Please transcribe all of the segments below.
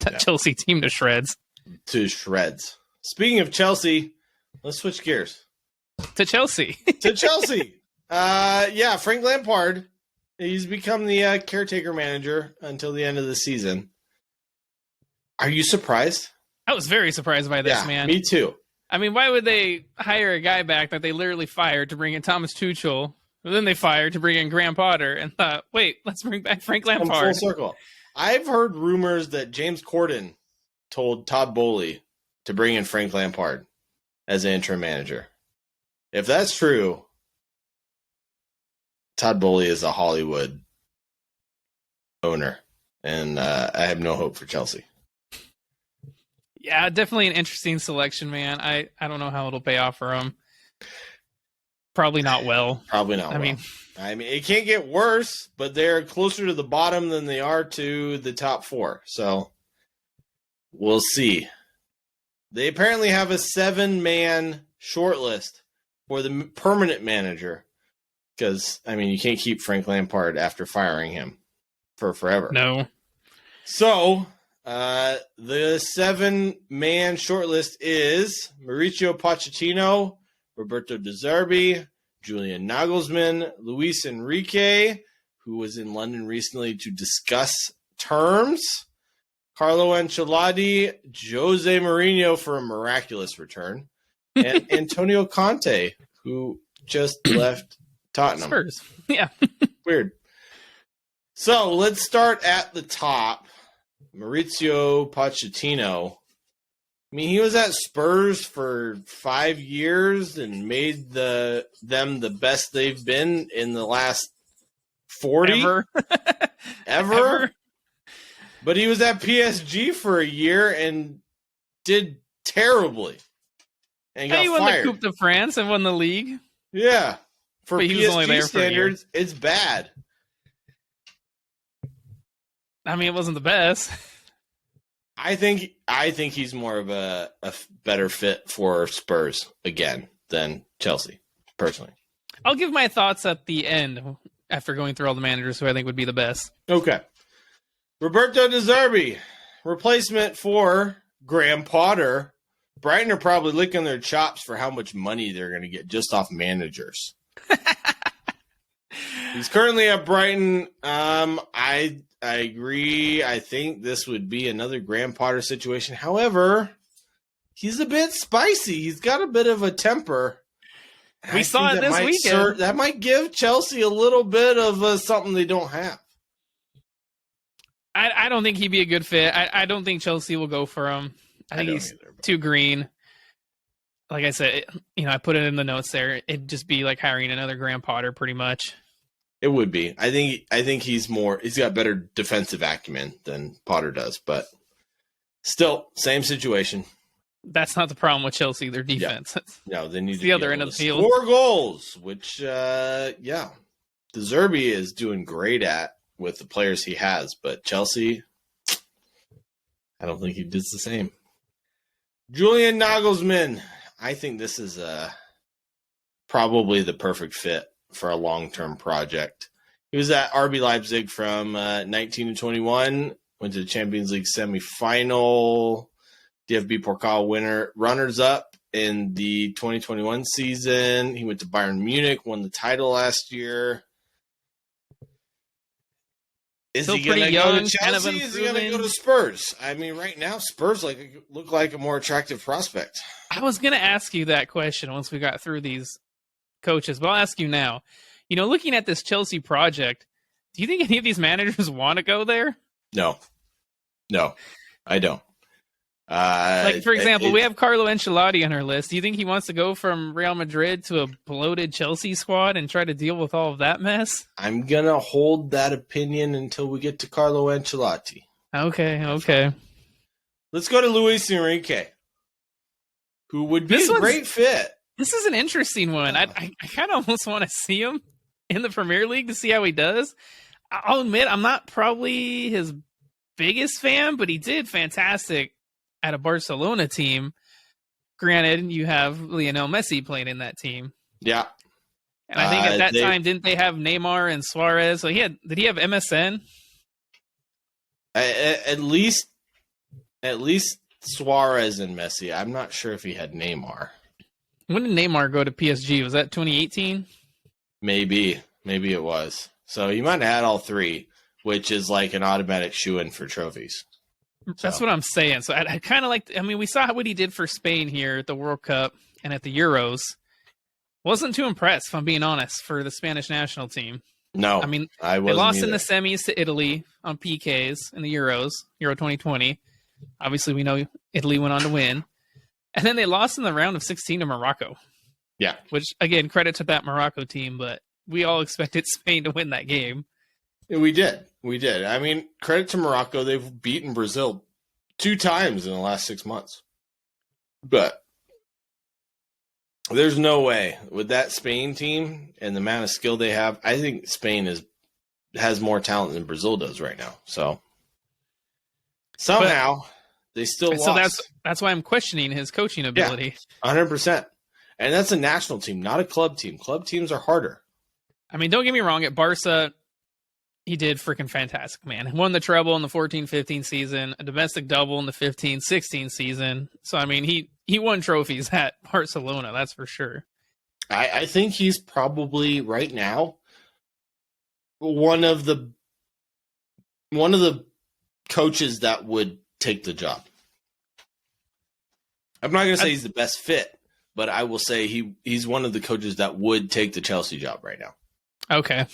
that Chelsea team to shreds. To shreds. Speaking of Chelsea, let's switch gears. To Chelsea. To Chelsea. Frank Lampard. He's become the caretaker manager until the end of the season. Are you surprised? I was very surprised by this, man. Me too. I mean, why would they hire a guy back that they literally fired to bring in Thomas Tuchel? And then they fired to bring in Graham Potter and thought, wait, let's bring back Frank Lampard. Full circle. I've heard rumors that James Corden told Todd Boely to bring in Frank Lampard as an interim manager. If that's true, Todd Boely is a Hollywood owner, and I have no hope for Chelsea. Yeah, definitely an interesting selection, man. I don't know how it'll pay off for him. Probably not well. Probably not. I mean, it can't get worse, but they're closer to the bottom than they are to the top four. So we'll see. They apparently have a 7-man shortlist for the permanent manager because, you can't keep Frank Lampard after firing him for forever. No. So the 7-man shortlist is Mauricio Pochettino, Roberto De Zerbi, Julian Nagelsmann, Luis Enrique, who was in London recently to discuss terms, Carlo Ancelotti, Jose Mourinho for a miraculous return, and Antonio Conte, who just left Tottenham. Spurs. Yeah. Weird. So let's start at the top. Mauricio Pochettino. He was at Spurs for 5 years and made them the best they've been in the last 40. Ever. But he was at PSG for a year and did terribly. And got he won fired. the Coupe de France and won the league. Yeah. For but he PSG was only there standards, it's bad. It wasn't the best. I think he's more of a better fit for Spurs again than Chelsea, personally. I'll give my thoughts at the end after going through all the managers who I think would be the best. Okay. Roberto De Zerbi, replacement for Graham Potter. Brighton are probably licking their chops for how much money they're going to get just off managers. He's currently at Brighton. I agree. I think this would be another Graham Potter situation. However, he's a bit spicy. He's got a bit of a temper. We saw it this weekend. That might give Chelsea a little bit of something they don't have. I don't think he'd be a good fit. I don't think Chelsea will go for him. I think he's too green. Like I said, I put it in the notes there. It'd just be like hiring another Graham Potter pretty much. It would be. I think he's got better defensive acumen than Potter does, but still, same situation. That's not the problem with Chelsea, their defense. Yeah. No, they need to the other end of the field. Score goals, which De Zerbi is doing great at with the players he has, but Chelsea, I don't think he does the same. Julian Nagelsmann, I think this is probably the perfect fit for a long-term project. He was at RB Leipzig from 19 to 21, went to the Champions League semifinal, DFB Pokal winner, runners-up in the 2021 season. He went to Bayern Munich, won the title last year. Is he going to go to Chelsea? Is he going to go to Spurs? Right now, Spurs look like a more attractive prospect. I was going to ask you that question once we got through these coaches, but I'll ask you now. Looking at this Chelsea project, do you think any of these managers want to go there? No, I don't. For example, we have Carlo Ancelotti on our list. Do you think he wants to go from Real Madrid to a bloated Chelsea squad and try to deal with all of that mess? I'm going to hold that opinion until we get to Carlo Ancelotti. Okay. Let's go to Luis Enrique, who would be a great fit. This is an interesting one. I kind of almost want to see him in the Premier League to see how he does. I'll admit I'm not probably his biggest fan, but he did fantastic at a Barcelona team. Granted, you have Lionel Messi playing in that team. Yeah. And I think at that time, didn't they have Neymar and Suarez? So did he have MSN? At least At least Suarez and Messi. I'm not sure if he had Neymar. When did Neymar go to PSG? Was that 2018? Maybe it was. So he might have had all three, which is like an automatic shoe-in for trophies. That's what I'm saying. So I kind of like. I mean, we saw what he did for Spain here at the World Cup and at the Euros. Wasn't too impressed, if I'm being honest, for the Spanish national team. No, I mean, they lost either. in the semis to Italy on PKs in the Euros, Euro 2020. Obviously, we know Italy went on to win. And then they lost in the round of 16 to Morocco. Yeah. Which, again, credit to that Morocco team, but we all expected Spain to win that game. We did. I mean, credit to Morocco. They've beaten Brazil 2 times in the last 6 months. But there's no way with that Spain team and the amount of skill they have. I think Spain has more talent than Brazil does right now. So somehow they still lost. So that's why I'm questioning his coaching ability. Yeah, 100%. And that's a national team, not a club team. Club teams are harder. I mean, don't get me wrong. At Barca, he did freaking fantastic, man. He won the treble in the 14-15 season, a domestic double in the 15-16 season. So, I mean, he won trophies at Barcelona, that's for sure. I think he's probably, right now, one of the coaches that would take the job. I'm not going to say he's the best fit, but I will say he's one of the coaches that would take the Chelsea job right now. Okay.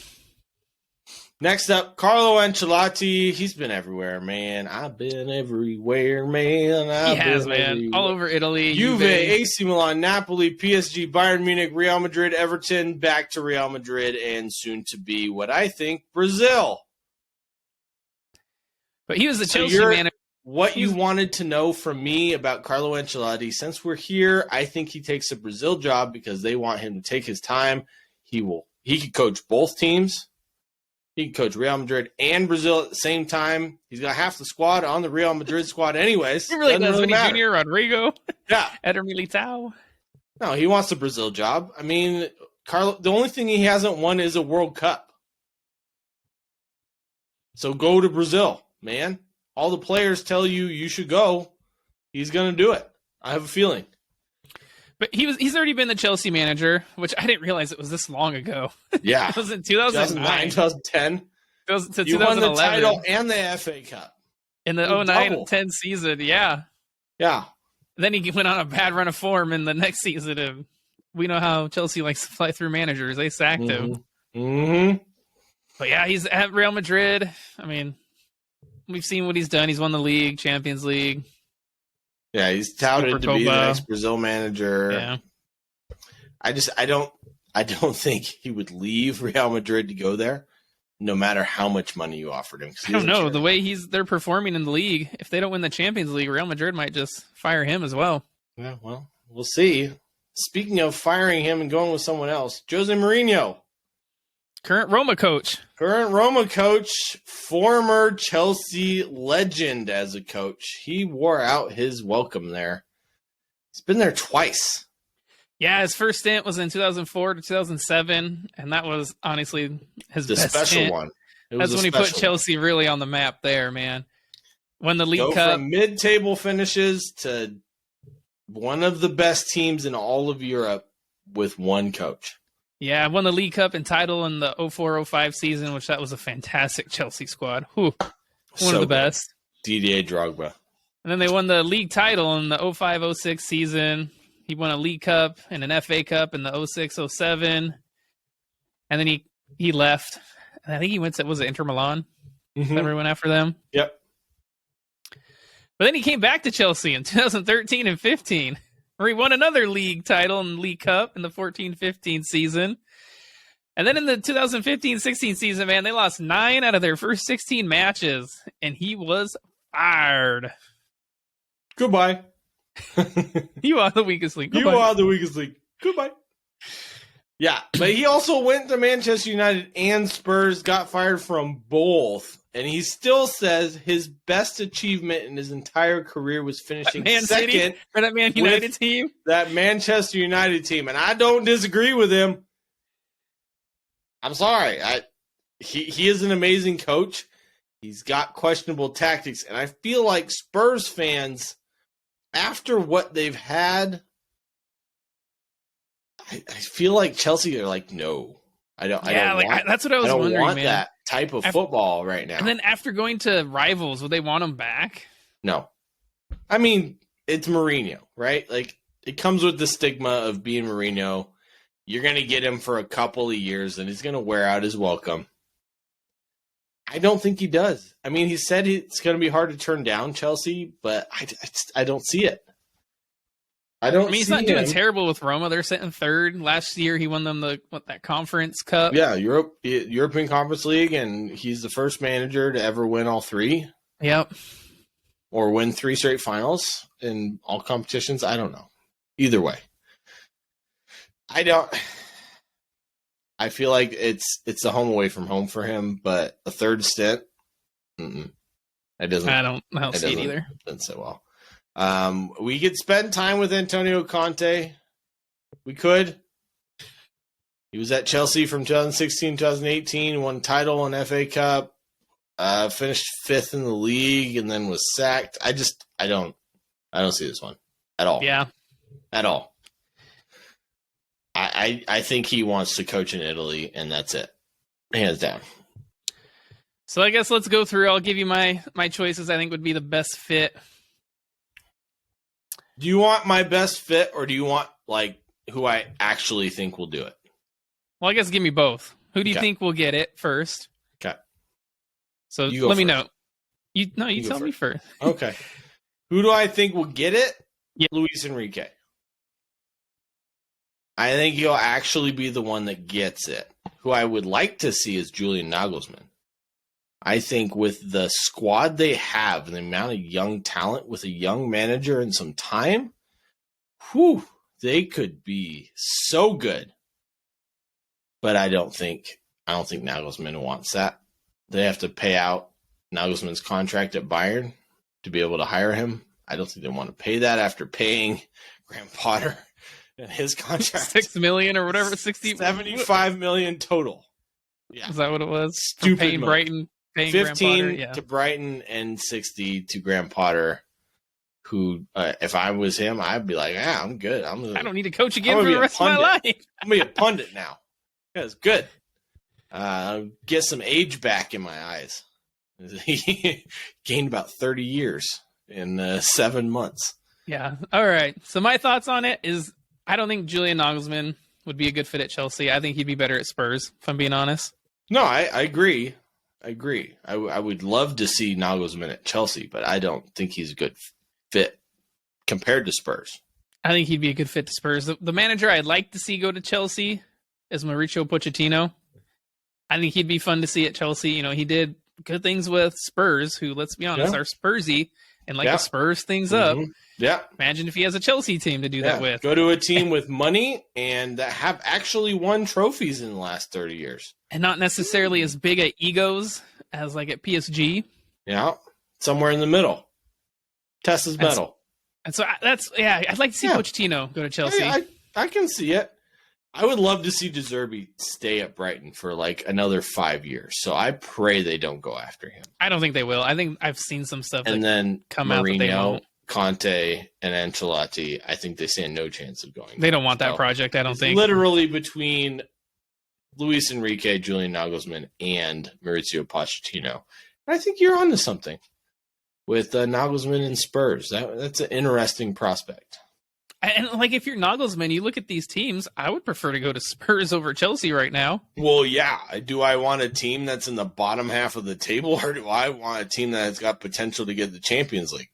Next up, Carlo Ancelotti. He's been everywhere, man. I've been everywhere, man. He has, man. All over Italy. Juve, AC Milan, Napoli, PSG, Bayern Munich, Real Madrid, Everton, back to Real Madrid, and soon to be what I think, Brazil. But he was the Chelsea manager. What you wanted to know from me about Carlo Ancelotti, since we're here, I think he takes a Brazil job because they want him to take his time. He could coach both teams. He can coach Real Madrid and Brazil at the same time. He's got half the squad on the Real Madrid squad anyways. He really does. Vinny Jr., Rodrigo, yeah, Eder Militao. No, he wants the Brazil job. I mean, Carlo, the only thing he hasn't won is a World Cup. So go to Brazil, man. All the players tell you should go. He's going to do it. I have a feeling. But he's already been the Chelsea manager, which I didn't realize it was this long ago. Yeah. It was in 2009. 2010. To you 2011. Won the title and the FA Cup. In the 09-10 season, yeah. Yeah. Then he went on a bad run of form in the next season. And we know how Chelsea likes to fly through managers. They sacked him. Mm-hmm. But yeah, he's at Real Madrid. I mean, we've seen what he's done. He's won the league, Champions League. Yeah, he's touted to be the next Brazil manager. Yeah. I don't think he would leave Real Madrid to go there, no matter how much money you offered him. I don't know. The way they're performing in the league, if they don't win the Champions League, Real Madrid might just fire him as well. Yeah, well, we'll see. Speaking of firing him and going with someone else, Jose Mourinho. Current Roma coach, former Chelsea legend as a coach. He wore out his welcome there. He's been there twice. Yeah, his first stint was in 2004 to 2007, and that was honestly the best special stint. one. That's when he put Chelsea really on the map there, man. Won the League Cup. From mid-table finishes to one of the best teams in all of Europe with one coach. Yeah, I won the League Cup and title in the 04-05 season, which that was a fantastic Chelsea squad. One of the best. Didier Drogba. And then they won the league title in the 05-06 season. He won a League Cup and an FA Cup in the 06-07. And then he left. And I think he went to, was it Inter Milan? Mm-hmm. Everyone after them? Yep. But then he came back to Chelsea in 2013 and 15. Where he won another league title and League Cup in the 14-15 season. And then in the 2015-16 season, man, they lost 9 out of their first 16 matches. And he was fired. Goodbye. You are the weakest link. Goodbye. You are the weakest link. Goodbye. Yeah, but he also went to Manchester United and Spurs, got fired from both. And he still says his best achievement in his entire career was finishing second for that Man United team. That Manchester United team. And I don't disagree with him. I'm sorry. He is an amazing coach. He's got questionable tactics, and I feel like Spurs fans, after what they've had, I feel like Chelsea are like, no, I don't. That's what I was wondering. I don't want man. that type of football right now. And then after going to rivals, would they want him back? No, I mean it's Mourinho, right? Like it comes with the stigma of being Mourinho. You're going to get him for a couple of years, and he's going to wear out his welcome. I don't think he does. I mean, he said it's going to be hard to turn down Chelsea, but I don't see it. I mean, he's not doing terrible with Roma. They're sitting third. Last year, he won them that Conference Cup. Yeah, European Conference League, and he's the first manager to ever win all three. Yep. Or win 3 straight finals in all competitions. I don't know. Either way. I feel like it's the home away from home for him, but a third stint, I don't see it either. Doesn't sit well. We could spend time with Antonio Conte. We could. He was at Chelsea from 2016, 2018, won title and FA Cup, finished 5th in the league, and then was sacked. I don't see this one at all. Yeah, at all. I think he wants to coach in Italy, and that's it. Hands down. So I guess let's go through. I'll give you my choices I think would be the best fit. Do you want my best fit, or do you want like who I actually think will do it? Well, I guess give me both. Who do you think will get it first? Okay. So let me know. You tell me first. Okay. Who do I think will get it? Yeah. Luis Enrique. I think he'll actually be the one that gets it. Who I would like to see is Julian Nagelsmann. I think with the squad they have and the amount of young talent with a young manager and some time, they could be so good. But I don't think Nagelsmann wants that. They have to pay out Nagelsmann's contract at Bayern to be able to hire him. I don't think they want to pay that after paying Graham Potter and his contract. $6 million or whatever, 75 million total. Yeah. Is that what it was? Stupid paying money. Brighton, paying 15 Graham Potter, to Brighton and 60 to Graham Potter, who, if I was him, I'd be like, I'm good. I don't need to coach again for the rest of my life. I'm going to be a pundit now. That's good. Get some age back in my eyes. He gained about 30 years in 7 months. Yeah. All right. So my thoughts on it is I don't think Julian Nagelsmann would be a good fit at Chelsea. I think he'd be better at Spurs, if I'm being honest. No, I agree. I would love to see Nagelsmann at Chelsea, but I don't think he's a good fit compared to Spurs. I think he'd be a good fit to Spurs. The manager I'd like to see go to Chelsea is Mauricio Pochettino. I think he'd be fun to see at Chelsea. You know, he did good things with Spurs, who, let's be honest, are Spursy and like to Spurs things up. Yeah. Imagine if he has a Chelsea team to do that with. Go to a team with money and that have actually won trophies in the last 30 years. And not necessarily as big at egos as like at PSG. Yeah. Somewhere in the middle. Tessa's metal. And so I'd like to see Pochettino go to Chelsea. I can see it. I would love to see De Zerbi stay at Brighton for like another 5 years. So I pray they don't go after him. I don't think they will. I think I've seen some stuff and then come Mourinho, out that they won't. Conte, and Ancelotti, I think they stand no chance of going. They don't want that project, I don't think. Literally between Luis Enrique, Julian Nagelsmann, and Mauricio Pochettino. I think you're onto something with Nagelsmann and Spurs. That's an interesting prospect. And like, if you're Nagelsmann, you look at these teams, I would prefer to go to Spurs over Chelsea right now. Well, yeah. Do I want a team that's in the bottom half of the table, or do I want a team that's got potential to get the Champions League?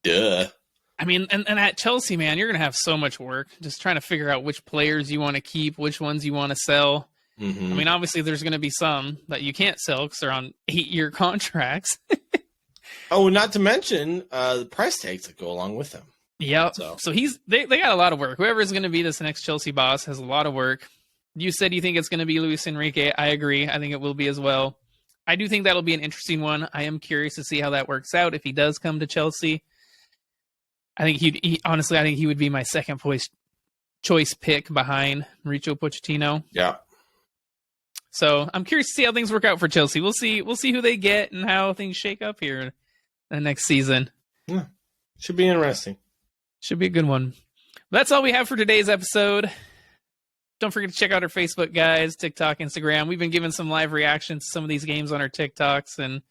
Duh. I mean, and at Chelsea, man, you're going to have so much work just trying to figure out which players you want to keep, which ones you want to sell. Mm-hmm. I mean, obviously, there's going to be some that you can't sell because they're on 8-year contracts. Oh, not to mention the price tags that go along with them. Yep. So they got a lot of work. Whoever is going to be this next Chelsea boss has a lot of work. You said you think it's going to be Luis Enrique. I agree. I think it will be as well. I do think that'll be an interesting one. I am curious to see how that works out if he does come to Chelsea. I think honestly, I think he would be my second choice pick behind Mauricio Pochettino. Yeah. So I'm curious to see how things work out for Chelsea. We'll see who they get and how things shake up here the next season. Yeah. Should be interesting. Should be a good one. That's all we have for today's episode. Don't forget to check out our Facebook, guys, TikTok, Instagram. We've been giving some live reactions to some of these games on our TikToks and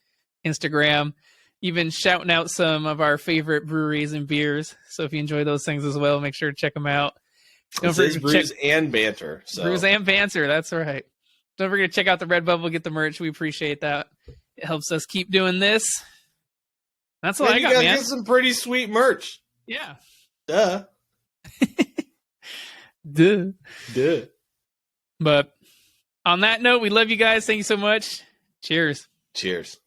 Instagram. Even shouting out some of our favorite breweries and beers. So if you enjoy those things as well, make sure to check them out. Don't forget to Brews and Banter. So. Brews and Banter, that's right. Don't forget to check out the Redbubble, get the merch. We appreciate that. It helps us keep doing this. That's all I got, man. You guys get some pretty sweet merch. Yeah. Duh. Duh. But on that note, we love you guys. Thank you so much. Cheers. Cheers.